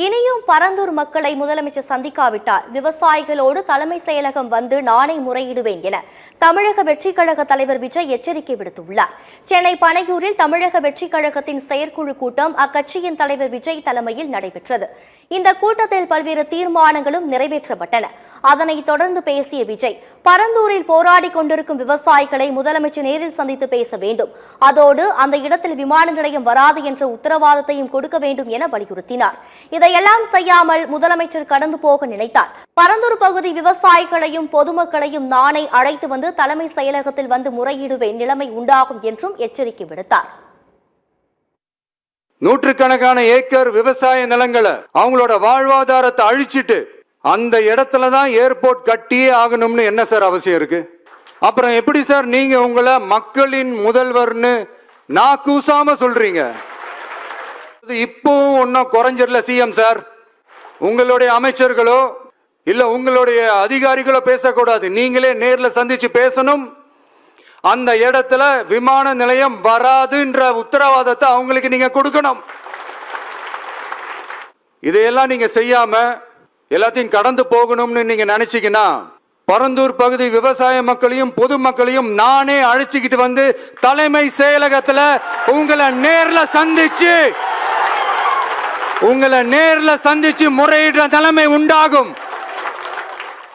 இனியும் பரந்தூர் மக்களை முதலமைச்சர் சந்திக்காவிட்டால் விவசாயிகளோடு தலைமை செயலகம் வந்து நானே முறையிடுவேன் என தமிழக வெற்றிக் கழக தலைவர் விஜய் எச்சரிக்கை விடுத்துள்ளார். சென்னை பனையூரில் தமிழக வெற்றிக் கழகத்தின் செயற்குழு கூட்டம் அக்கட்சியின் தலைவர் விஜய் தலைமையில் நடைபெற்றது. இந்த கூட்டத்தில் பல்வேறு தீர்மானங்களும் நிறைவேற்றப்பட்டன. அதனைத் தொடர்ந்து பேசிய விஜய், பரந்தூரில் போராடி கொண்டிருக்கும் விவசாயிகளை முதலமைச்சர் நேரில் சந்தித்து பேச வேண்டும், அதோடு அந்த இடத்தில் விமான நிலையம் வராது என்ற உத்தரவாதத்தையும் கொடுக்க வேண்டும் என வலியுறுத்தினார். இதையெல்லாம் செய்யாமல் முதலமைச்சர் கடந்து போக நினைத்தார். பரந்தூர் பகுதி விவசாயிகளையும் பொதுமக்களையும் நானே அழைத்து வந்து தலைமை செயலகத்தில் வந்து முறையிடுவேன், நிலைமை உண்டாகும் என்றும் எச்சரிக்கை விடுத்தார். நூற்றுக்கணக்கான ஏக்கர் விவசாய நிலங்களை அவங்களோட வாழ்வாதாரத்தை அழிச்சிட்டு அந்த இடத்துல தான் ஏர்போர்ட் கட்டியே ஆகணும்னு என்ன சார் அவசியம் இருக்கு? அப்புறம் எப்படி சார் நீங்க உங்களை மக்களின் முதல்வர்னு நான் கூசாம சொல்றீங்க? இப்பவும் ஒன்னும் குறைஞ்சிடல சிஎம் சார். உங்களுடைய அமைச்சர்களோ இல்ல உங்களுடைய அதிகாரிகளோ பேசக்கூடாது, நீங்களே நேர்ல சந்திச்சு பேசணும். அந்த இடத்துல விமான நிலையம் வராதுன்ற உத்தரவாதத்தை அவங்களுக்கு நீங்க கொடுக்கணும். இதையெல்லாம் நீங்க செய்யாம எல்லாத்தையும் கடந்து போகணும்னு நீங்க நினைச்சீங்கன்னா பரந்தூர் பகுதி விவசாய மக்களையும் பொதுமக்களையும் நானே அழைச்சிக்கிட்டு வந்து தலைமை செயலகத்துல உங்களை நேர்ல சந்திச்சு முறையிடுற நிலைமை உண்டாகும்.